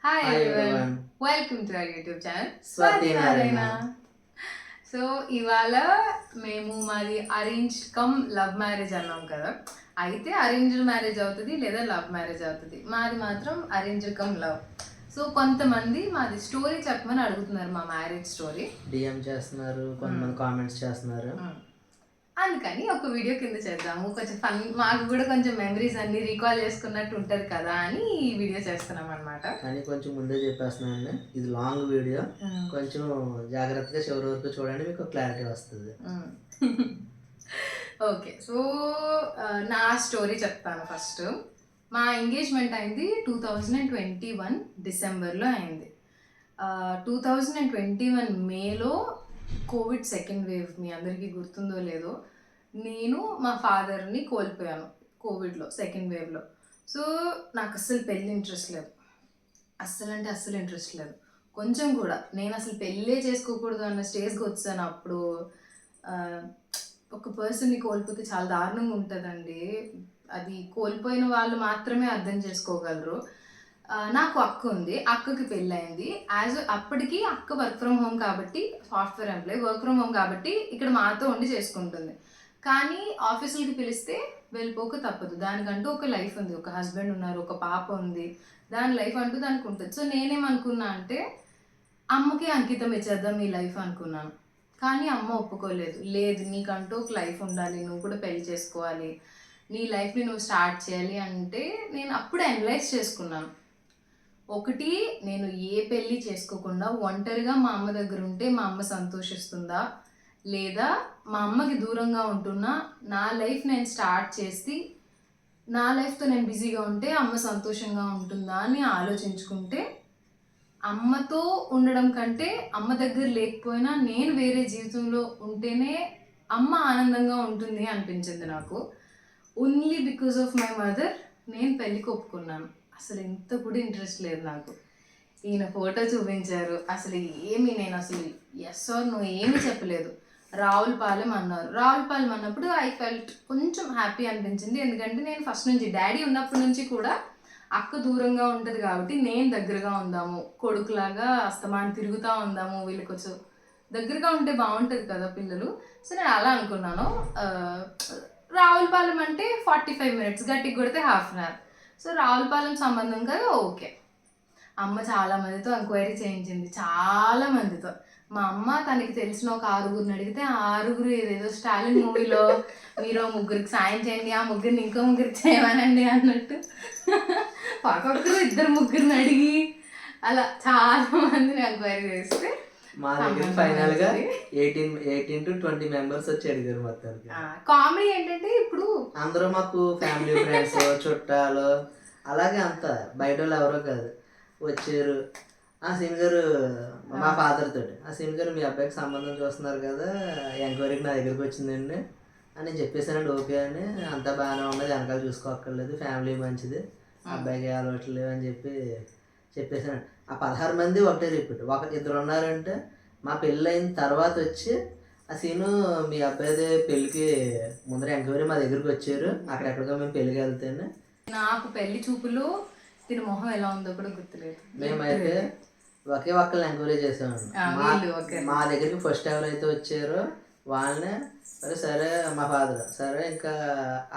Hi Hi everyone, everyone. welcome to our YouTube channel Swati Swati Narayana. Narayana. So ఇవాళ మేము మాది arranged come love marriage అన్నాం కదా. అయితే అరేంజ్డ్ మ్యారేజ్ అవుతుంది లేదా లవ్ మ్యారేజ్ అవుతుంది. మాది మాత్రం అరేంజ్డ్ కమ్ లవ్. సో కొంతమంది మాది స్టోరీ చెప్పమని అడుగుతున్నారు, మా మ్యారేజ్ స్టోరీ డిఎం చేస్తున్నారు, కొంతమంది కామెంట్స్ చేస్తున్నారు. అందుకని ఒక వీడియో కింద చేద్దాము, కొంచెం ఫన్, మాకు కూడా కొంచెం మెమరీస్ అన్ని రీకాల్ చేసుకున్నట్టు ఉంటుంది కదా అని ఈ వీడియో చేస్తున్నాం అనమాట. కానీ కొంచెం ముందే చెప్పేస్తున్నానండి, ఇది లాంగ్ వీడియో, కొంచెం జాగ్రత్తగా చివరి వరకు చూడండి, మీకు క్లారిటీ వస్తుంది. ఓకే, సో నా స్టోరీ చెప్తాను ఫస్ట్. మా ఎంగేజ్మెంట్ అయింది 2021 డిసెంబర్లో అయింది. 2021 మేలో కోవిడ్ సెకండ్ వేవ్, మీ అందరికీ గుర్తుందో లేదో, నేను మా ఫాదర్ని కోల్పోయాను కోవిడ్లో సెకండ్ వేవ్లో. సో నాకు అస్సలు పెళ్ళి ఇంట్రెస్ట్ లేదు, అస్సలు అంటే అస్సలు ఇంట్రెస్ట్ లేదు కొంచెం కూడా. నేను అసలు పెళ్ళే చేసుకోకూడదు అన్న స్టేజ్కి వచ్చాను అప్పుడు. ఒక పర్సన్ని కోల్పోతే చాలా దారుణంగా ఉంటుందండి. అది కోల్పోయిన వాళ్ళు మాత్రమే అర్థం చేసుకోగలరు. నాకు అక్క ఉంది, అక్కకి పెళ్ళయింది. అప్పటికి అక్క వర్క్ ఫ్రమ్ హోమ్ కాబట్టి, software employee, work from home కాబట్టి ఇక్కడ మాతో ఉండి చేసుకుంటుంది. కానీ ఆఫీసులకి పిలిస్తే వెళ్ళిపోక తప్పదు. దానికంటూ ఒక లైఫ్ ఉంది, ఒక హస్బెండ్ ఉన్నారు, ఒక పాప ఉంది, దాని లైఫ్ అంటూ దానికి ఉంటుంది. సో నేనేమనుకున్నా అంటే అమ్మకి అంకితం ఇచ్చేద్దాం ఈ లైఫ్ అనుకున్నాను. కానీ అమ్మ ఒప్పుకోలేదు. లేదు, నీకంటూ ఒక లైఫ్ ఉండాలి, నువ్వు కూడా పెళ్లి చేసుకోవాలి, నీ లైఫ్ని నువ్వు స్టార్ట్ చేయాలి అంటే నేను అప్పుడే అనలైజ్ చేసుకున్నాను. ఒకటి, నేను ఏ పెళ్ళి చేసుకోకుండా ఒంటరిగా మా అమ్మ దగ్గర ఉంటే మా అమ్మ సంతోషిస్తుందా, లేదా మా అమ్మకి దూరంగా ఉంటున్నా నా లైఫ్ నేను స్టార్ట్ చేసి నా లైఫ్తో నేను బిజీగా ఉంటే అమ్మ సంతోషంగా ఉంటుందా అని ఆలోచించుకుంటే, అమ్మతో ఉండడం కంటే అమ్మ దగ్గర లేకపోయినా నేను వేరే జీవితంలో ఉంటేనే అమ్మ ఆనందంగా ఉంటుంది అనిపించింది నాకు. Only because of my mother నేను పెళ్ళికి ఒప్పుకున్నాను. అసలు ఇంత కూడా ఇంట్రెస్ట్ లేదు నాకు. ఈయన ఫోటో చూపించారు, అసలు నేను అసలు ఎస్ ఆర్ నో ఏమీ చెప్పలేదు. రావులపాలెం అన్నారు. రావులపాలెం అన్నప్పుడు ఐ ఫెల్ట్ కొంచెం హ్యాపీ అనిపించింది. ఎందుకంటే నేను ఫస్ట్ నుంచి, డాడీ ఉన్నప్పటి నుంచి కూడా అక్క దూరంగా ఉంటుంది కాబట్టి నేను దగ్గరగా ఉందాము, కొడుకులాగా అస్తమాన్ని తిరుగుతూ ఉందాము, వీళ్ళకి వచ్చి దగ్గరగా ఉంటే బాగుంటుంది కదా పిల్లలు. సో నేను అలా అనుకున్నాను. రావులపాలెం అంటే 45 మినిట్స్, గట్టికి కొడితే half an hour. So Ravulapalem సంబంధం కదా, ఓకే. అమ్మ చాలా మందితో ఎంక్వైరీ చేయించింది, చాలా మందితో. మా అమ్మ తనకి తెలిసిన ఒక 6గురిని అడిగితే ఆ 6గురు ఏదేదో స్టాలిన్ మూవీలో మీరు ముగ్గురికి సాయం చేయండి, ఆ ముగ్గురిని ఇంకో ముగ్గురికి చేయమనండి అన్నట్టు ఒక్కొక్కరు 2-3 అడిగి అలా చాలా మందిని ఎంక్వైరీ చేస్తే మా దగ్గర ఫైనల్ గా 18 to 20 మెంబర్స్ వచ్చి అడిగారు మొత్తానికి. కామెడీ ఏంటంటే ఇప్పుడు అందరూ మాకు ఫ్యామిలీ ఫ్రెండ్స్, చుట్టాలు, అలాగే అంతా బయట వాళ్ళు ఎవరో కాదు వచ్చారు. ఆ సీన్ గారు మా ఫాదర్ తోటి, ఆ సీన్ గారు మీ అబ్బాయికి సంబంధం చూస్తున్నారు కదా, ఎంక్వైరీకి నా దగ్గరికి వచ్చిందండి అని నేను చెప్పేసానండి. ఓకే అని, అంతా బాగానే ఉన్నది, వెనకాల చూసుకోక్కర్లేదు, ఫ్యామిలీ మంచిది, అబ్బాయికి అలవాట్లు లేవు అని చెప్పేసాను. ఆ 16 మంది ఒకటే రిపీట్. ఇద్దరు ఉన్నారంటే మా పెళ్ళి అయిన తర్వాత వచ్చి ఆ సీను, మీ అబ్బాయిది పెళ్ళికి ముందర ఎంక్వైరీ మా దగ్గరికి వచ్చారు, అక్కడెక్కడికో మేము పెళ్ళికి వెళ్తేనే. నాకు పెళ్లి చూపులు తిని మొహం ఎలా ఉందో కూడా గుర్తులేదు. మేమైతే ఒకే ఒక్కళ్ళని ఎంక్వైరీ చేసామండి. మా దగ్గరికి ఫస్ట్ ఎవరైతే వచ్చారో వాళ్ళనే, సరే మా ఫాదర్, సరే ఇంకా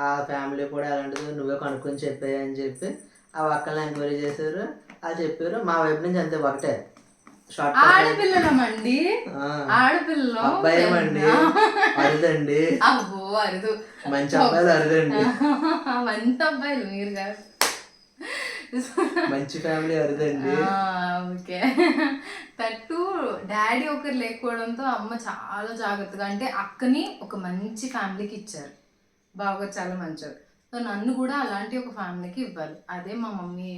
ఆ ఫ్యామిలీ కూడా అలాంటిది నువ్వే కనుక్కొని చెప్పాయి అని చెప్పి ఆ ఒక్కళ్ళని ఎంక్వైరీ చేశారు. వాళ్ళు చెప్పారు, మా వైపు నుంచి అంతే ఒకటే, ఆడపిల్లలమండి, ఆడపిల్లలు అబ్బాయిమండి, అరుదండి, అబ్బో అరుదు, మంచి అబ్బాయిలు అరుదండి, మంచి అబ్బాయిలు మీరు కాదు, మంచి ఫ్యామిలీ అరుదండి. ఓకే. తట్టు డాడీ ఒకరు లేకపోవడంతో అమ్మ చాలా జాగ్రత్తగా, అంటే అక్కని ఒక మంచి ఫ్యామిలీకి ఇచ్చారు, బాగా చాలా మంచిది. సో నన్ను కూడా అలాంటి ఒక ఫ్యామిలీకి ఇవ్వాలి, అదే మా మమ్మీ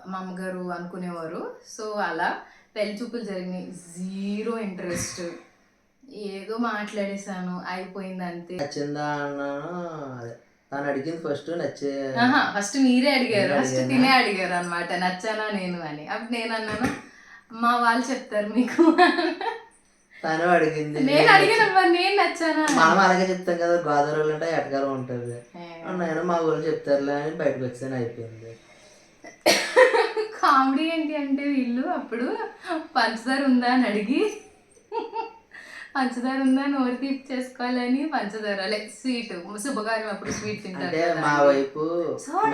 మా అమ్మగారు అనుకునేవారు. సో అలా పెళ్లి చూపులు జరిగినాయి, జీరో ఇంట్రెస్ట్, ఏదో మాట్లాడేసాను, అయిపోయింది అంతే. నచ్చిందా అన్నాను, తను అడిగింది ఫస్ట్ నచ్చే, ఫస్ట్ మీరే అడిగారు, ఫస్ట్ తినే అడిగారు అనమాట, నచ్చానా నేను అని. అప్పుడు నేను అన్నాను మా వాళ్ళు చెప్తారు మీకు, తను అడిగింది, నేను అడిగిన నేను నచ్చానా. మనం అలాగే చెప్తాం కదా, గోదావరి అంటే ఎటకారం ఉంటుంది, నేను మా ఊళ్ళు చెప్తారులే అని బయటకు వచ్చాను, అయిపోయింది. కామెడీ ఏంటి అంటే వీళ్ళు అప్పుడు పంచదార ఉందా అని అడిగి పంచదార ఉందా నోరు తీపి చేసుకోవాలని పంచదార స్వీట్ శుభకార్యం అప్పుడు స్వీట్ తింటారు అంటే కదా మా అండి. వైపు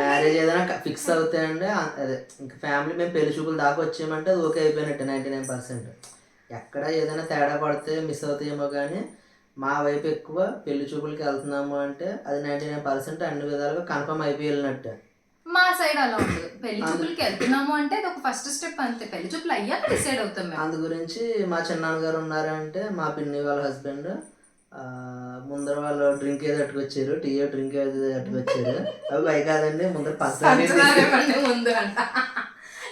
మ్యారేజ్ ఏదైనా ఫిక్స్ అవుతాయండి అదే ఇంకా ఫ్యామిలీ మేము పెళ్లి చూపులు దాకా వచ్చామంటే అది ఓకే అయిపోయినట్టు 99%. ఎక్కడ ఏదైనా తేడా పడితే మిస్ అవుతాయేమో కానీ మా వైపు ఎక్కువ పెళ్లి చూపులకి వెళ్తున్నాము అంటే అది 99% అన్ని విధాలుగా కన్ఫర్మ్ అయిపోయి వెళ్ళినట్టే. మా సైడ్ అలా ఉండదు. పెళ్లి చూపులకి వెళ్తున్నాము అంటే అది ఒక ఫస్ట్ స్టెప్ అంతే. పెళ్లి చూపులు అయ్యాక డిసైడ్ అవుతాం మేము. అందు గురించి మా చిన్నాన్నగారు ఉన్నారంటే మా పిన్ని వాళ్ళ హస్బెండ్ ముందర వాళ్ళు డ్రింక్ ఏదో అట్టుకొచ్చారు, టీ డ్రింక్ ఏదో అట్టుకొచ్చారు. అవి పై కాదండి ముందర పంచదార ఇవ్వండి ముందు అంట.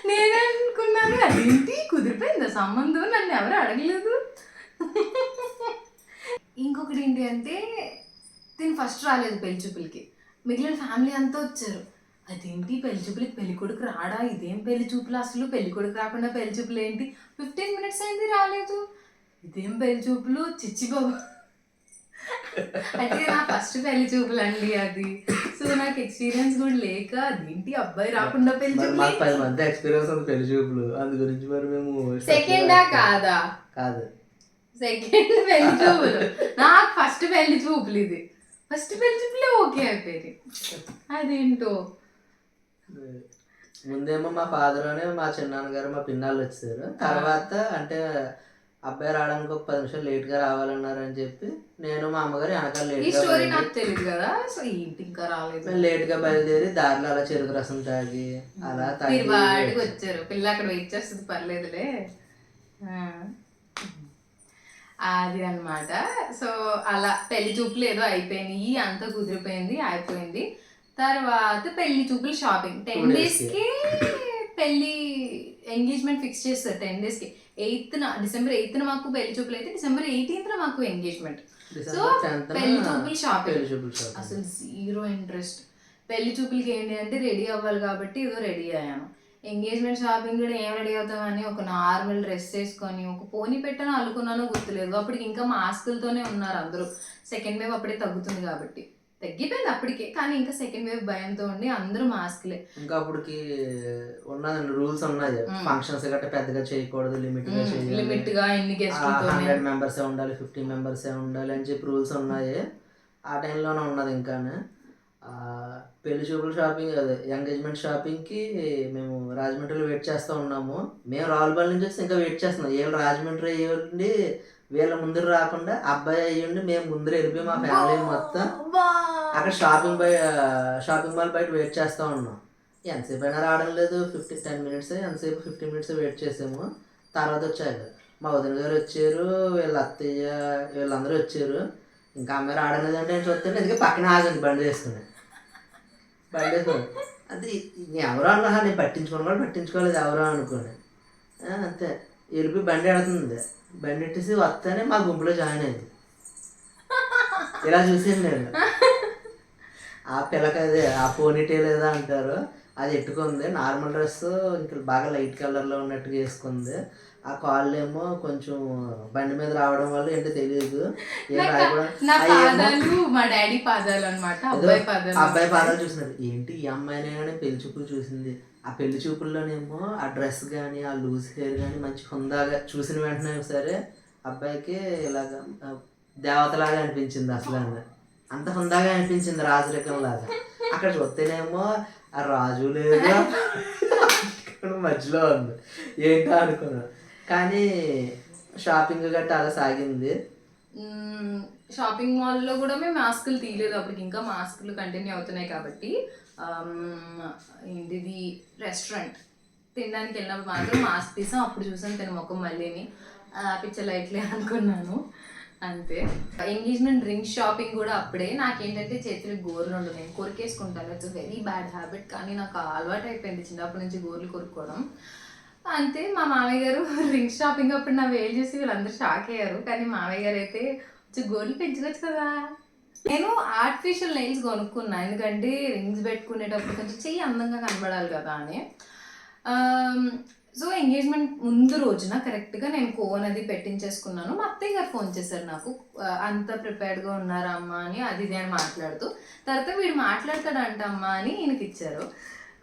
నేనే అనుకున్నాను అదేంటి కుదిరిపోయిందా సంబంధం, నన్ను ఎవరు అడగలేదు. ఇంకొకటి ఏంటి అంటే తిని ఫస్ట్ రాలేదు పెళ్లి చూపులకి, మిగిలిన ఫ్యామిలీ అంతా వచ్చారు. అదేంటి పెళ్లి చూపులకి పెళ్లి కొడుకు రాడా, ఇదేం పెళ్లి చూపులు అసలు, పెళ్లి కొడుకు రాకుండా పెళ్లి చూపులు ఏంటి, 15 minutes అయింది రాలేదు, ఇదేం పెళ్లి చూపులు చిచ్చి బాబు. అంటే నా ఫస్ట్ పెళ్లి చూపులు అండి అది. సో నాకు ఎక్స్పీరియన్స్ కూడా లేక అదేంటి అబ్బాయి రాకుండా పెళ్లి మాకు చూపులు. 10 మంది ఎక్స్పీరియన్స్ ఉంది పెళ్లి చూపులు. అందు గురించి మరి మేము సెకండా కాదా? కాదు, సెకండ్ పెళ్లి చూపులు. నాకు ఫస్ట్ పెళ్లి చూపులు ఇది. ఫస్ట్ పెళ్లి చూపులే ఓకే అయిపోయింది. అదేంటో ముందేమో మా ఫాదర్ అని మా చిన్నాన్నగారు మా పిన్నాళ్ళు వచ్చారు. తర్వాత అంటే అబ్బాయి రావడానికి ఒక 10 నిమిషాలు లేట్గా రావాలన్నారు అని చెప్పి నేను మా అమ్మగారు వెనకాల ఈ లేట్గా స్టోరీ నాకు తెలియదు కదా. సో ఏంటి ఇంకా రాలేదు. మేము లేట్గా బయలుదేరి దారిలో అలా చెరుకు రసం తాగి అలా తాగి మీరు వాటికి వచ్చారు. పిల్ల అక్కడ వెయిట్ చేస్తుంది పర్లేదులే. అది అన్నమాట. సో అలా పెళ్లి చూపులు ఏదో అయిపోయినాయి, అంతా కుదిరిపోయింది అయిపోయింది. తర్వాత పెళ్లి చూపులు షాపింగ్ 10 daysకి పెళ్లి ఎంగేజ్మెంట్ ఫిక్స్ చేస్తారు. 10 daysకి డిసెంబర్ 8th మాకు పెళ్లి చూపులు అయితే డిసెంబర్ 18th మాకు ఎంగేజ్మెంట్. సో పెళ్లి చూపులు షాపింగ్ అసలు జీరో ఇంట్రెస్ట్. పెళ్లి చూపులకి ఏంటి అంటే రెడీ అవ్వాలి కాబట్టి ఏదో రెడీ అయ్యాను. ఎంగేజ్మెంట్ షాపింగ్ కూడా ఏం రెడీ అవుతామని ఒక నార్మల్ డ్రెస్ వేసుకొని ఒక పోనీ పెట్టాను అల్లుకున్నానో గుర్తులేదు. అప్పటికి ఇంకా మాస్కులతోనే ఉన్నారు అందరూ. సెకండ్ వేవ్ అప్పుడే తగ్గుతుంది కాబట్టి తగ్గిపోయింది అప్పటికే, కానీ ఇంకా సెకండ్ వేవ్ భయంతో ఉండి అందరూ మాస్క్లే. ఇంకా అప్పటికి ఉన్నదండి రూల్స్ ఉన్నాయి. ఫంక్షన్స్ గట్రా పెద్దగా చేయకూడదు, లిమిట్ గా చేయాలి, లిమిట్ గా ఎన్ని గెస్ట్ 100 members ఉండాలి, 50 members ఉండాలి అని చెప్పి రూల్స్ ఉన్నాయి. ఆ టైంలోనే ఉన్నది. ఇంకా పెళ్లి చూపుల షాపింగ్ అదే ఎంగేజ్మెంట్ షాపింగ్కి మేము రాజమండ్రిలో వెయిట్ చేస్తూ ఉన్నాము. మేము రావులపల్లి నుంచి వస్తే ఇంకా వెయిట్ చేస్తున్నాం. వీళ్ళు రాజమండ్రి అయ్యండి, వీళ్ళ ముందర రాకుండా అబ్బాయి అయ్యండి మేము ముందర వెళ్ళిపోయి మా ఫ్యామిలీ మొత్తం అక్కడ షాపింగ్ మాల్ బయట వెయిట్ చేస్తూ ఉన్నాం. ఎంతసేపు అయినా రావడం లేదు. 10 minutes ఎంతసేపు 15 minutes వెయిట్ చేసాము. తర్వాత వచ్చారు మా వదిన గారు వచ్చారు, వీళ్ళ అత్తయ్య వీళ్ళందరూ వచ్చారు. ఇంకా అమ్మాయి రావడం లేదంటే చూస్తే ఎందుకే పక్కన ఆగండి బండి వేసుకుని అది ఎవరో అన్నా నేను పట్టించుకోను కూడా పట్టించుకోలేదు ఎవరో అనుకోని అంతే. వెళ్ళిపోయి బండి ఆడుతుంది. బండి ఎట్టేసి వస్తేనే మా గుంపులో జాయిన్ అయింది. ఇలా చూసాను నేను. ఆ పిల్లకి అదే ఆ పోనీటేల్ ఏదో అంటారు అది ఎట్టుకుంది. నార్మల్ డ్రెస్ ఇంకా బాగా లైట్ కలర్లో ఉన్నట్టుగా వేసుకుంది. ఆ కాళ్ళు ఏమో కొంచెం బండి మీద రావడం వల్ల ఏంటో తెలియదు. మా డాడీ పాదాలు అనమాట. అబ్బాయి పాదాలు చూసినారు. ఏంటి ఈ అమ్మాయినే పెళ్లి చూపులు చూసింది. ఆ పెళ్లి చూపుల్లోనేమో ఆ డ్రెస్ కానీ ఆ లూజ్ హెయిర్ కానీ మంచి హుందాగా చూసిన వెంటనే సరే అబ్బాయికి ఇలాగ దేవతలాగా అనిపించింది. అసలు అంత హుందాగా అనిపించింది, రాజరికం లాగా. అక్కడ చూస్తేనేమో ఆ రాజు లేదు, మధ్యలో ఉంది. ఏంటో అనుకున్నాను. కానీ షాపింగ్ గట్రా అలా సాగింది. షాపింగ్ మాల్లో కూడా మేము మాస్కులు తీయలేదు అప్పటికి, ఇంకా మాస్కులు కంటిన్యూ అవుతున్నాయి కాబట్టి. ఏంటిది రెస్టారెంట్ తినడానికి వెళ్ళినప్పుడు మాత్రం మాస్క్ తీసాం. అప్పుడు చూసాను తన ముఖం మళ్ళీని పిక్చర్ లైట్లే అనుకున్నాను అంతే. ఎంగేజ్మెంట్ రింగ్ షాపింగ్ కూడా అప్పుడే. నాకేంటంటే చేతులు గోర్లు ఉండవు, నేను కొరికేసుకుంటాను. ఇట్స్ వెరీ బ్యాడ్ హ్యాబిట్, కానీ నాకు అలవాటు అయిపోయింది చిన్నప్పటి నుంచి గోర్లు కొరుక్కోవడం అంతే. మా మామయ్య గారు రింగ్ షాపింగ్ అప్పుడు నా వేలు చూసి వీళ్ళందరూ షాక్ అయ్యారు. కానీ మామయ్య గారు అయితే గోర్లు పెంచుకోవచ్చు కదా. నేను ఆర్టిఫిషియల్ నెయిల్స్ కొనుక్కున్నా, ఎందుకంటే రింగ్స్ పెట్టుకునేటప్పుడు కొంచెం చెయ్యి అందంగా కనబడాలి కదా అని. సో ఎంగేజ్మెంట్ ముందు రోజున కరెక్ట్గా నేను కోన్ అది పెట్టించేసుకున్నాను. మా అత్తయ్య గారు ఫోన్ చేశారు నాకు, అంత ప్రిపేర్డ్గా ఉన్నారా అమ్మ అని, అది ఇది అని మాట్లాడుతూ. తర్వాత వీడు మాట్లాడతాడంట అమ్మ అని ఈయనకి ఇచ్చారు.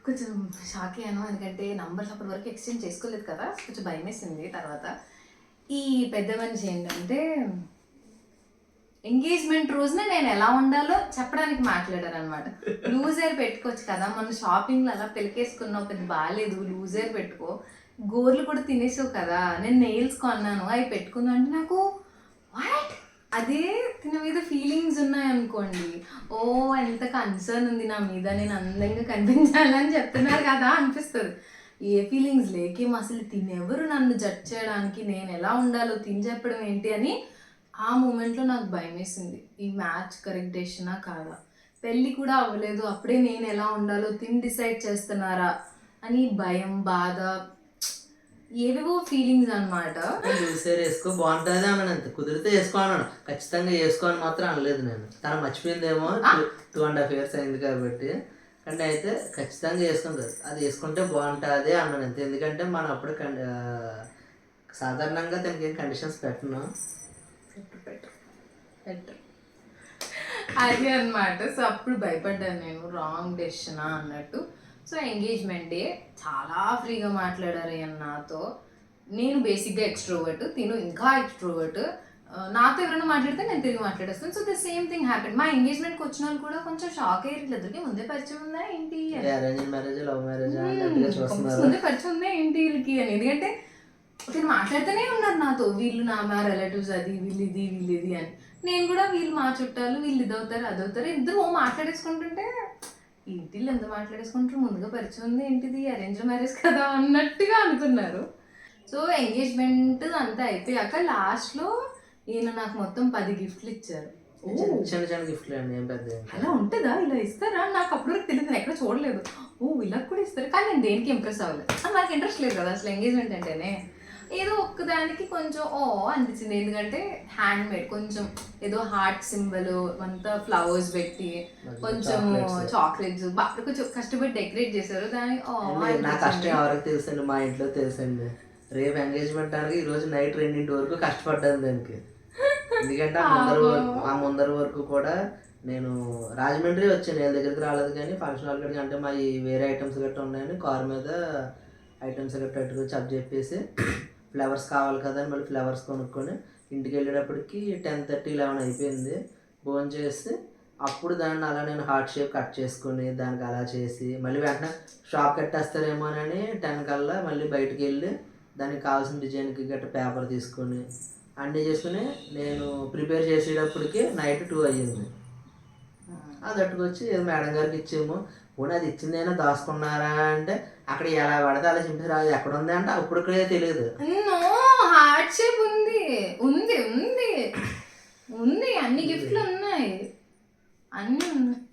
కొంచెం షాక్ అయ్యాను, ఎందుకంటే నంబర్స్ అప్పటి వరకు ఎక్స్చేంజ్ చేసుకోలేదు కదా, కొంచెం భయం వేసింది. తర్వాత ఈ పెద్ద మనిషి ఏంటంటే ఎంగేజ్మెంట్ రోజున నేను ఎలా ఉండాలో చెప్పడానికి మాట్లాడారు అనమాట. లూజర్ పెట్టుకోవచ్చు కదా, మన షాపింగ్లో అలా పెలికేసుకున్నావు, పెద్ద బాగాలేదు, లూజర్ పెట్టుకో, గోర్లు కూడా తినేసావు కదా, నేను నెయిల్స్ కొన్నాను అవి పెట్టుకుందాం అంటే నాకు వాట్, అదే తిన మీద ఫీలింగ్స్ ఉన్నాయనుకోండి, ఓ ఎంత కన్సర్న్ ఉంది నా మీద, నేను అందంగా కనిపించాలని చెప్తున్నారు కదా అనిపిస్తుంది. ఏ ఫీలింగ్స్ లేకేం, అసలు తినెవరు నన్ను జడ్జ్ చేయడానికి, నేను ఎలా ఉండాలో తిని చెప్పడం ఏంటి అని ఆ మూమెంట్లో నాకు భయం వేసింది. ఈ మ్యాచ్ కరెక్ట్ డెసిషనా కాదా, పెళ్ళి కూడా అవ్వలేదు అప్పుడే నేను ఎలా ఉండాలో తిని డిసైడ్ చేస్తున్నారా అని భయం, బాధ, ఏవేవో ఫీలింగ్స్ అనమాట. చూసారు వేసుకో బాగుంటుంది అన్నాను, అంతే కుదిరితే వేసుకో అన్నాను, ఖచ్చితంగా వేసుకోని మాత్రం అనలేదు నేను. తను మర్చిపోయిందేమో, 2.5 years అయింది కాబట్టి. అంటే అయితే ఖచ్చితంగా వేసుకుంటుంది, అది వేసుకుంటే బాగుంటుంది అన్నాను అంతే. ఎందుకంటే మనం అప్పుడు సాధారణంగా తనకి ఏం కండిషన్స్ పెట్టను. అది అనమాట. సో అప్పుడు భయపడ్డాను నేను, రాంగ్ డెసిషనా అన్నట్టు. సో ఎంగేజ్మెంట్ డే చాలా ఫ్రీగా మాట్లాడారు ఆయన నాతో. నేను బేసిక్గా ఎక్స్ట్రోవర్ట్, తిను ఇంకా ఎక్స్ట్రోవర్ట్. నాతో ఎవరైనా మాట్లాడితే నేను తిరిగి మాట్లాడేస్తాను. So the same thing happen. మా ఎంగేజ్మెంట్కి వచ్చిన వాళ్ళు కూడా కొంచెం షాక్ అయ్యారు, ఇద్దరికి ముందే పరిచయం ఉందా ఏంటి అని. అరేంజ్ మ్యారేజ్, లవ్ మ్యారేజ్ ముందే పరిచయం ఉందా ఏంటి వీళ్ళకి అని. ఎందుకంటే ఒకరు మాట్లాడుతూనే ఉన్నారు నాతో, వీళ్ళు మా రిలేటివ్స్, అది వీళ్ళు ఇది వీళ్ళు ఇది అని. నేను కూడా వీళ్ళు మా చుట్టాలు, వీళ్ళు ఇది అవుతారు అది అవుతారు, ఇద్దరు మాట్లాడేసుకుంటుంటే ఏంటి వీళ్ళు ఎంత మాట్లాడేసుకుంటారు, ముందుగా పరిచయం ఉంది ఏంటిది, అరేంజ్ మ్యారేజ్ కదా అన్నట్టుగా అనుకున్నారు. సో ఎంగేజ్మెంట్ అంతా అయిపోయాక లాస్ట్లో ఈయన నాకు మొత్తం 10 గిఫ్ట్లు ఇచ్చారు. చిన్న చిన్న గిఫ్ట్లు అండి, ఏం పెద్ద. అలా ఉంటుందా, ఇలా ఇస్తారా, నాకు అప్పుడు వరకు తెలియదు, నేను ఎక్కడ చూడలేదు. ఓ ఇలా కూడా ఇస్తారు, కానీ నేను దేనికి ఇంప్రెస్ అవ్వలేదు, నాకు ఇంట్రెస్ట్ లేదు కదా అసలు ఎంగేజ్మెంట్ అంటేనే. ఏదో ఒక్కదానికి కొంచెం అనిపించింది, ఎందుకంటే హ్యాండ్ మేడ్, కొంచెం ఏదో హార్ట్ సింబల్ అంతా ఫ్లవర్స్ పెట్టి కొంచెం చాక్లెట్స్ బాగా కొంచెం కష్టపడి డెకరేట్ చేశారు. దానికి నా కష్టం ఎవరికి తెలుసండి, మా ఇంట్లో తెలుసండి. రేపు ఎంగేజ్మెంట్ అనగా ఈరోజు నైట్ 2 వరకు కష్టపడ్డాను దానికి. ఎందుకంటే ఆ ముందర వరకు కూడా నేను రాజమండ్రి వచ్చాను, నేను దగ్గరికి రాలేదు. కానీ ఫంక్షన్ హాల్ గడికి అంటే మా వేరే ఐటమ్స్ గట్రా ఉన్నాయని కారు మీద ఐటమ్స్ గట్రా అట్టుకొచ్చి అప్ చెప్పేసి ఫ్లవర్స్ కావాలి కదా అని మళ్ళీ ఫ్లవర్స్ కొనుక్కొని ఇంటికి వెళ్ళేటప్పటికి 10:30, 11 అయిపోయింది. భోజనం చేసి అప్పుడు దాన్ని అలా నేను హార్ట్ షేప్ కట్ చేసుకుని దానికి అలా చేసి మళ్ళీ వెంటనే షాప్ కట్టేస్తారేమోనని 10 కల్లా మళ్ళీ బయటికి వెళ్ళి దానికి కావాల్సిన డిజైన్కి గట్రా పేపర్ తీసుకొని అన్నీ చేసుకుని నేను ప్రిపేర్ చేసేటప్పటికి నైట్ 2 అయ్యింది. అది అట్టుకొచ్చి మేడం గారికి ఇచ్చేమో, పోనీ అది ఇచ్చిందైనా దాచుకున్నారా అంటే అక్కడ ఎలా పడితే అలా చింపేసి రాదు, ఎక్కడ ఉంది అంటే అప్పుడు ఇక్కడే తెలియదు. హార్ట్ షేప్ ఉంది ఉంది ఉంది ఉంది, అన్ని గిఫ్ట్లు ఉన్నాయి, అన్నీ ఉన్నాయి.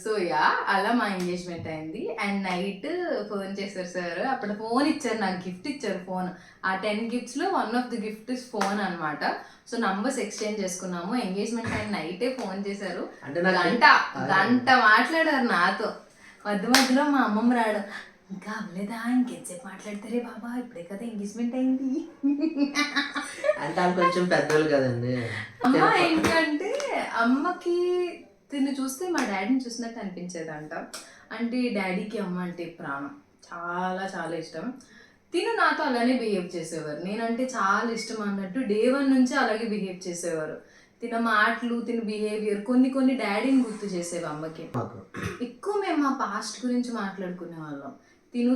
సో యా అలా మా ఎంగేజ్మెంట్ అయింది. అండ్ నైట్ ఫోన్ చేశారు సార్, అప్పుడు ఫోన్ ఇచ్చారు, నాకు గిఫ్ట్ ఇచ్చారు ఫోన్. ఆ 10 గిఫ్ట్స్లో one of the gift is phone అనమాట. సో నంబర్స్ ఎక్స్చేంజ్ చేసుకున్నాము. ఎంగేజ్మెంట్ అయిన నైటే ఫోన్ చేశారు, గంట మాట్లాడారు నాతో. మధ్యలో మా అమ్మమ్మ రావడం, ఇంకా అవ్వలేదా, ఇంకెంతసేపు మాట్లాడతారే బాబా, ఇప్పుడే కదా ఎంగేజ్మెంట్ అయింది అంటే కొంచెం పెద్దోళ్ళు కదండి. అమ్మ ఏంటంటే అమ్మకి తిని చూస్తే మా డాడీని చూసినట్టు అనిపించేదంట. అంటే డాడీకి అమ్మ అంటే ప్రాణం, చాలా చాలా ఇష్టం. తిను నాతో అలానే బిహేవ్ చేసేవారు, నేనంటే చాలా ఇష్టం అన్నట్టు డే 1 నుంచి అలాగే బిహేవ్ చేసేవారు. తిన మాటలు, తిన బిహేవియర్ కొన్ని డాడీని గుర్తు చేసేవి అమ్మకి. ఎక్కువ మేము మా పాస్ట్ గురించి మాట్లాడుకునే వాళ్ళం.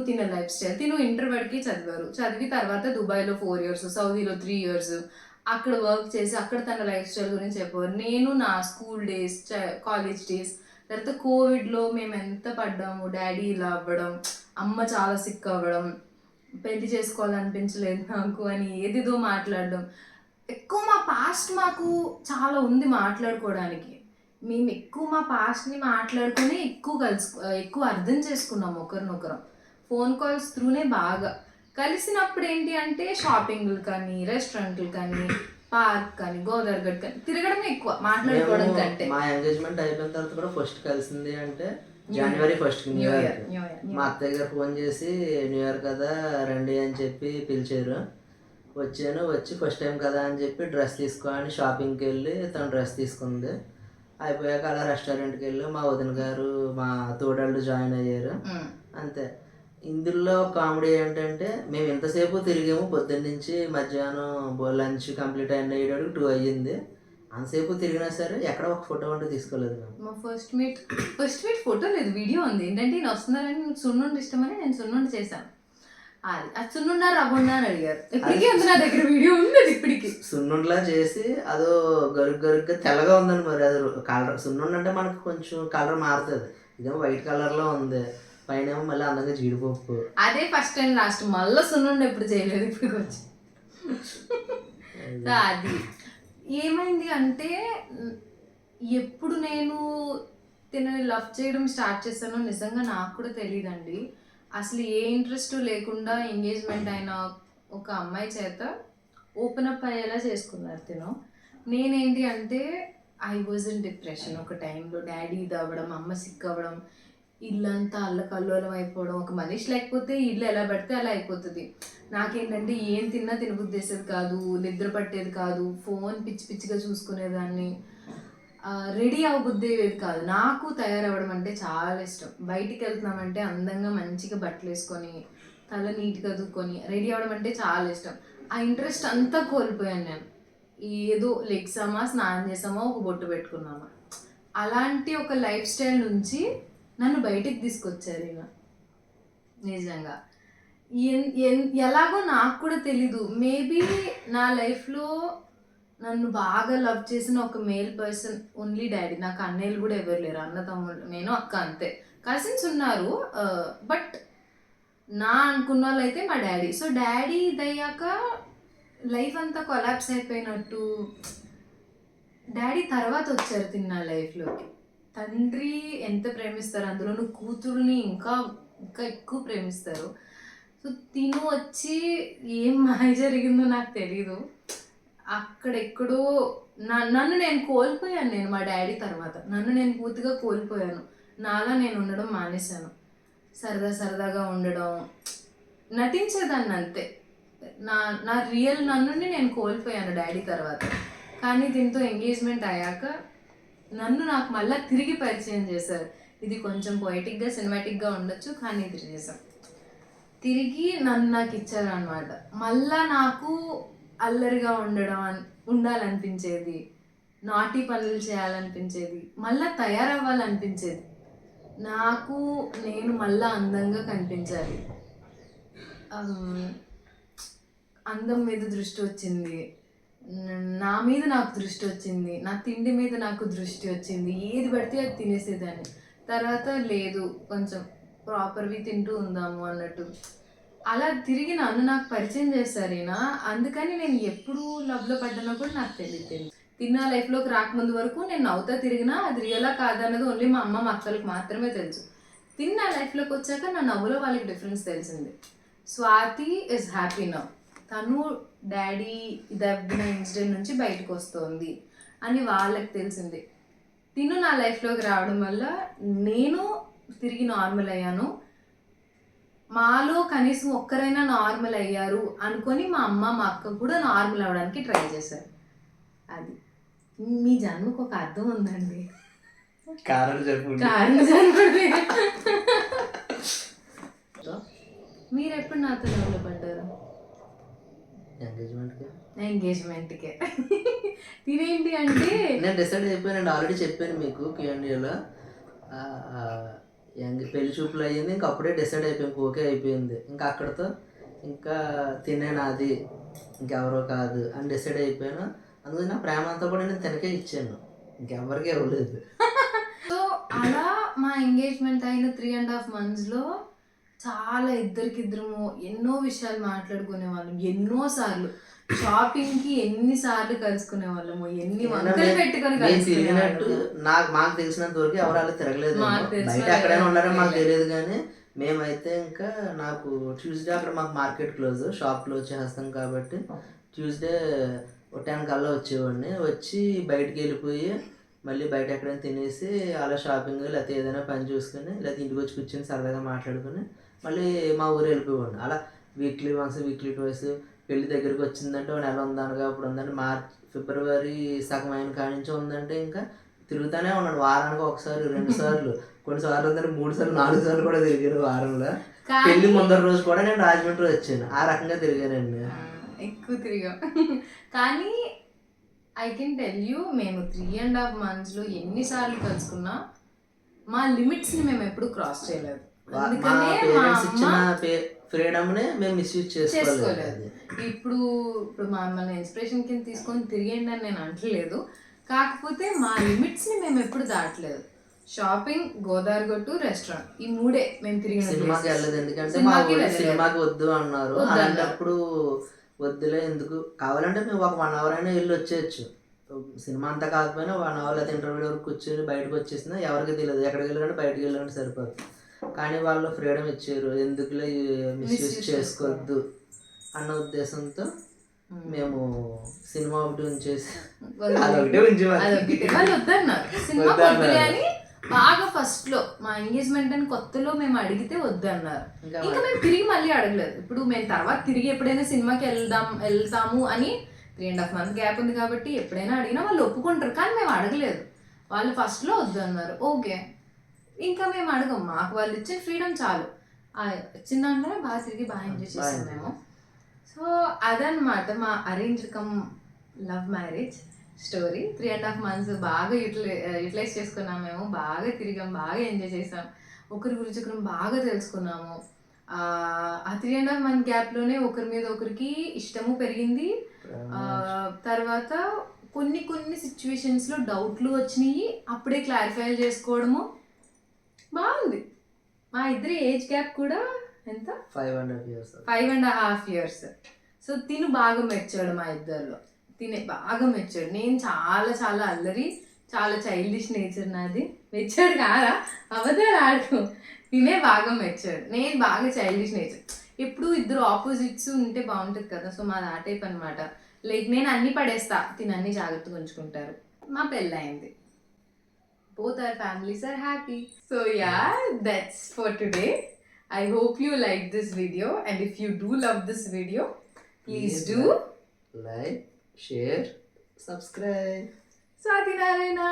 తిన లైఫ్ స్టైల్, తిను ఇంటర్ వరకు చదివారు, చదివి తర్వాత దుబాయ్లో 4 years, సౌదీలో 3 years అక్కడ వర్క్ చేసి అక్కడ తన లైఫ్ స్టైల్ గురించి చెప్పేవారు. నేను నా స్కూల్ డేస్, కాలేజ్ డేస్, తర్వాత కోవిడ్లో మేము ఎంత పడ్డాము, డాడీ ఇలా అవ్వడం, అమ్మ చాలా సిక్ అవ్వడం, పెళ్లి చేసుకోవాలనిపించలేదు నాకు అని ఏదేదో మాట్లాడడం. ఎక్కువ మా పాస్ట్ మాకు చాలా ఉంది మాట్లాడుకోవడానికి. మేము ఎక్కువ మా పాస్ట్ని మాట్లాడుకొని ఎక్కువ అర్థం చేసుకున్నాం ఒకరినొకరం. ఫోన్ కాల్స్ త్రూనే బాగా కలిసినప్పుడు ఏంటి అంటే షాపింగ్లు కానీ, రెస్టారెంట్లు కానీ, పార్క్ కానీ, గోదావరిగడ్ కానీ తిరగడమే ఎక్కువ, మాట్లాడుకోవడం కంటే. మా ఎంగేజ్మెంట్ అయిపోయిన తర్వాత కూడా ఫస్ట్ కలిసింది అంటే January 1st న్యూ ఇయర్. మా అత్తయ్య గారు ఫోన్ చేసి న్యూ ఇయర్ కదా రండి అని చెప్పి పిలిచారు. వచ్చి ఫస్ట్ టైం కదా అని చెప్పి డ్రెస్ తీసుకో అని షాపింగ్కి వెళ్ళి తను డ్రెస్ తీసుకుంది. అయిపోయాక అలా రెస్టారెంట్కి వెళ్ళి మా వదిన గారు మా తోడళ్ళు జాయిన్ అయ్యారు. అంతే. ఇందులో కామెడీ ఏంటంటే మేము ఎంతసేపు తిరిగాము పొద్దున్న నుంచి మధ్యాహ్నం లంచ్ కంప్లీట్ అయ్యేటప్పుడు 2 అయ్యింది. అంతసేపు తిరిగినా సరే ఎక్కడ ఒక ఫోటో అంటూ తీసుకోలేదు మేము. మా ఫస్ట్ మీట్ ఫోటో లేదు, వీడియో ఉంది. ఏంటంటే నేను వస్తున్నారని మీకు సున్నుండి ఇష్టమని నేను సున్నుండి చేశాను. అది సున్నుండా రవ్వుండా అని అడిగారు. ఇప్పటికీ ఉంది నా దగ్గర, వీడియో ఉంది అది ఇప్పటికి. సున్నుండిలా చేసి అదో గరుగ్గా తెల్లగా ఉందని మరి అది కలర్. సున్నుండి అంటే మనకు కొంచెం కలర్ మారుతుంది, ఇదేమో వైట్ కలర్లో ఉంది, పైన ఏమో మళ్ళీ అందంగా జీడిపప్పు. అదే ఫస్ట్ అండ్ లాస్ట్, మళ్ళీ సున్నుండి ఎప్పుడు చేయలేదు ఇప్పుడు వచ్చి. అది ఏమైంది అంటే ఎప్పుడు నేను తినని లవ్ చేయడం స్టార్ట్ చేశానో నిజంగా నాకు కూడా తెలియదండి. అసలు ఏ ఇంట్రెస్ట్ లేకుండా ఎంగేజ్మెంట్ అయిన ఒక అమ్మాయి చేత ఓపెన్ అప్ అయ్యేలా చేసుకున్నారు తిను. నేనేంటి అంటే ఐ వాజ్ ఇన్ డిప్రెషన్ ఒక టైంలో. డాడీ ఇది అవ్వడం, అమ్మ సిక్ అవ్వడం, ఇల్లంతా అల్లకల్లోలం అయిపోవడం. ఒక మనిషి లేకపోతే ఇల్లు ఎలా పడితే అలా అయిపోతుంది. నాకేంటంటే ఏం తిన్నా తినబుద్దేసేది కాదు, నిద్ర పట్టేది కాదు, ఫోన్ పిచ్చి పిచ్చిగా చూసుకునేదాన్ని, రెడీ అవ్వబుద్దేది కాదు. నాకు తయారవ్వడం అంటే చాలా ఇష్టం. బయటికి వెళ్తున్నామంటే అందంగా మంచిగా బట్టలు వేసుకొని తల నీట్గా దుక్కొని రెడీ అవ్వడం అంటే చాలా ఇష్టం. ఆ ఇంట్రెస్ట్ అంతా కోల్పోయాను నేను. ఏదో లెగ్సామా, స్నానం చేసామా, ఒక బొట్టు పెట్టుకున్నామా, అలాంటి ఒక లైఫ్ స్టైల్ నుంచి నన్ను బయటికి తీసుకొచ్చారు ఈయన. నిజంగా ఎలాగో నాకు కూడా తెలీదు. మేబీ నా లైఫ్లో నన్ను బాగా లవ్ చేసిన ఒక మేల్ పర్సన్ ఓన్లీ డాడీ. నాకు అన్నయ్యలు కూడా ఎవరు లేరు, అన్న తమ్ముళ్ళు, నేను అక్క అంతే. కజిన్స్ ఉన్నారు, బట్ నా అనుకున్న వాళ్ళు అయితే మా డాడీ. సో డాడీ ఇదయ్యాక లైఫ్ అంతా కొలాప్స్ అయిపోయినట్టు. డాడీ తర్వాత వచ్చారు తిన్న లైఫ్లోకి. తండ్రి ఎంత ప్రేమిస్తారు, అందులోనూ కూతురుని ఇంకా ఇంకా ఎక్కువ ప్రేమిస్తారు. సో తిను వచ్చి ఏం మాయ జరిగిందో నాకు తెలీదు. అక్కడెక్కడో నన్ను నేను కోల్పోయాను. నేను మా డాడీ తర్వాత నన్ను నేను పూర్తిగా కోల్పోయాను. నాలా నేను ఉండడం మానేశాను. సరదాగా ఉండడం, నటించేదాన్ని అంతే. నా రియల్ నన్నుని నేను కోల్పోయాను డాడీ తర్వాత. కానీ దీంతో ఎంగేజ్మెంట్ అయ్యాక నన్ను నాకు మళ్ళీ తిరిగి పరిచయం చేశారు. ఇది కొంచెం పొయిటిక్గా సినిమాటిక్గా ఉండొచ్చు, కానీ ఇది చేశాం. తిరిగి నన్ను నాకు ఇచ్చారనమాట. మళ్ళా నాకు అల్లరిగా ఉండాలనిపించేది, నాటి పనులు చేయాలనిపించేది, మళ్ళీ తయారవ్వాలనిపించేది. నేను మళ్ళీ అందంగా కనిపించాలి. అందం మీద దృష్టి వచ్చింది, నా మీద నాకు దృష్టి వచ్చింది, నా తిండి మీద నాకు దృష్టి వచ్చింది. ఏది పడితే అది తినేసేదాన్ని. తర్వాత లేదు, కొంచెం ప్రాపర్వి తింటూ ఉందాము అన్నట్టు అలా తిరిగి నన్ను నాకు పరిచయం చేశారు ఈయన. అందుకని నేను ఎప్పుడు లవ్లో పడ్డానో కూడా నాకు తెలియదు. తిన్న లైఫ్లోకి రాకముందు వరకు నేను నవ్వుతా తిరిగినా అది రియలా కాదన్నది ఓన్లీ మా అమ్మ మా అక్కలకు మాత్రమే తెలుసు. తిన్న లైఫ్లోకి వచ్చాక నా నవ్వులో వాళ్ళకి డిఫరెన్స్ తెలిసింది. Swathi is happy now. తను డాడీ దబ్బిన ఇన్సిడెంట్ నుంచి బయటకు వస్తుంది అని వాళ్ళకి తెలిసింది. తిను నా లైఫ్లోకి రావడం వల్ల నేను తిరిగి నార్మల్ అయ్యాను. మాలో కనీసం ఒక్కరైనా నార్మల్ అయ్యారు అనుకొని మా అమ్మ మా అక్క కూడా నార్మల్ అవ్వడానికి ట్రై చేశారు. అది మీ జన్మకు ఒక అర్థం ఉందండి. మీరు ఎప్పుడు నాతో లవ్లో పడ్డారు? ఎంగేజ్మెంట్కే. తినేంటి అంటే నేను డిసైడ్ అయిపోయానండి, ఆల్రెడీ చెప్పాను మీకు Q&Aలో. పెళ్లి చూపులు అయ్యింది, ఇంకా అప్పుడే డిసైడ్ అయిపోయింది, ఓకే అయిపోయింది. ఇంకా అక్కడితో ఇంకా తినేనాది, ఇంకెవరో కాదు అని డిసైడ్ అయిపోయాను. అందుకని నా ప్రేమ అంతా కూడా నేను తినకే ఇచ్చాను, ఇంకెవరికి ఇవ్వలేదు. సో అలా మా ఎంగేజ్మెంట్ అయిన 3.5 monthsలో చాలా ఇద్దరికిద్దరము ఎన్నో విషయాలు మాట్లాడుకునే వాళ్ళం. ఎన్నోసార్లు షాపింగ్కి ఎన్నిసార్లు కలుసుకునే వాళ్ళము, ఎన్ని వంకలు పెట్టుకొని తిరిగినట్టు మాకు తెలిసినంత వరకు ఎవరు అలా తిరగలేదు. బయట ఎక్కడైనా ఉన్నారో మాకు తెలియదు, కానీ మేమైతే ఇంకా నాకు ట్యూస్డే అక్కడ మాకు మార్కెట్ క్లోజ్, షాప్ క్లోజ్ చేస్తాం కాబట్టి ట్యూస్డే 10 కల్లా వచ్చేవాడిని. వచ్చి బయటికి వెళ్ళిపోయి మళ్ళీ బయట ఎక్కడైనా తినేసి అలా షాపింగ్ లేకపోతే ఏదైనా పని చూసుకొని లేకపోతే ఇంటికి వచ్చి కూర్చొని సరదాగా మాట్లాడుకుని మళ్ళీ మా ఊరు వెళ్ళిపోయేవాడిని. అలా వీక్లీ వన్స్ వీక్లీ ట్వైస్. పెళ్లి దగ్గరికి వచ్చిందంటే 1 నెల ఉందనగా అప్పుడు ఉందంటే March February సగం అయిన కాడి నుంచి ఉందంటే ఇంకా తిరుగుతానే ఉన్నాడు. వారానికి ఒకసారి 2 సార్లు, కొన్నిసార్లు 3 సార్లు 4 సార్లు కూడా తిరిగాను వారంలో. పెళ్లి ముందర రోజు కూడా నేను రాజమండ్రి వచ్చాను. ఆ రకంగా తిరిగానండి. ఎక్కువ తిరిగాం. కానీ ఐ కెన్ టెల్ యూ, మేము 3.5 monthsలో ఎన్నిసార్లు కలుసుకున్నా మా లిమిట్స్ని మేము ఎప్పుడు క్రాస్ చేయలేదు. మా అందుకనే మా పేరెంట్స్ అమ్మ ఇచ్చిన ఫ్రీడమ్ని మేము మిస్యూజ్ చేసుకోలేదు. ఇప్పుడు మమ్మల్ని ఇన్స్పిరేషన్ కింద తీసుకొని తిరిగండి అని నేను అంటలేదు. కాకపోతే మా లిమిట్స్ని మేము ఎప్పుడు దాటలేదు. షాపింగ్, గోదావరి గట్టు, రెస్టారెంట్, ఈ 3 మేము తిరిగిన సినిమాకి వెళ్ళలేదు. ఎందుకంటే మా ఊళ్ళో సినిమాకి వద్దు అన్నారు. అలాంటప్పుడు వద్దులే ఎందుకు, కావాలంటే మేము ఒక 1 hour అయినా వెళ్ళి వచ్చేయచ్చు. సినిమా అంతా కాకపోయినా 1 hour లేదా ఇంటర్వ్యూ వరకు కూర్చొని బయటకు వచ్చేసినా ఎవరికి తెలియదు. ఎక్కడికి వెళ్ళాలంటే బయటకు వెళ్ళాలంటే సరిపోదు. కానీ వాళ్ళు ఫ్రీడమ్ ఇచ్చారు, ఎందుకులే మిస్యూజ్ చేసుకోవద్దు అన్న ఉద్దేశంతో మేము సినిమా ఒకటి ఉంచేసి అదొకటే వాళ్ళు వద్దన్నారు. సినిమా వద్దులే అని బాగా ఫస్ట్ లో మా ఎంగేజ్మెంట్ అని కొత్తలో మేము అడిగితే వద్దన్నారు. ఇంకా మేము తిరిగి మళ్ళీ అడగలేదు. ఇప్పుడు మేము తర్వాత తిరిగి ఎప్పుడైనా సినిమాకి వెళ్తాము అని 3.5 months గ్యాప్ ఉంది కాబట్టి ఎప్పుడైనా అడిగినా వాళ్ళు ఒప్పుకుంటారు. కానీ మేము అడగలేదు. వాళ్ళు ఫస్ట్ లో వద్దన్నారు. ఓకే, ఇంకా మేము అడగం. మాకు వాళ్ళు ఇచ్చిన ఫ్రీడమ్ చాలు. వచ్చిన దాంట్లోనే బాగా తిరిగి బాగా ఎంజాయ్ చేస్తాం మేము. సో అదనమాట మా arranged come love marriage story. 3.5 months బాగా యూటిలైజ్ చేసుకున్నాం మేము. బాగా తిరిగాం, బాగా ఎంజాయ్ చేసాం, ఒకరి గురించి ఒకరు బాగా తెలుసుకున్నాము. ఆ 3.5 month గ్యాప్లోనే ఒకరి మీద ఒకరికి ఇష్టము పెరిగింది. తర్వాత కొన్ని సిచ్యువేషన్స్లో డౌట్లు వచ్చినాయి, అప్పుడే క్లారిఫై చేసుకోవడము బాగుంది. మా ఇద్దరి ఏజ్ గ్యాప్ కూడా ఎంత, 5.5 years. సో తిను బాగా మెచ్చాడు మా ఇద్దరిలో. తినే బాగా మెచ్చాడు. నేను చాలా చాలా అల్లరి, చాలా చైల్డిష్ నేచర్ నాది. మెచ్చాడు కాదా, అబద్ధాలు ఆడుకో. తినే బాగా మెచ్చాడు, నేను బాగా చైల్డిష్ నేచర్. ఎప్పుడు ఇద్దరు ఆపోజిట్స్ ఉంటే బాగుంటుంది కదా. సో మాది ఆ టైప్ అనమాట. లైక్ నేను అన్ని పడేస్తా, తిని అన్ని జాగ్రత్తగా ఉంచుకుంటారు. మా పెళ్ళయింది. Both our families are happy. So yeah, that's for today. I hope you like this video, and if you do love this video, please do like, share, subscribe. Swathi Narayana.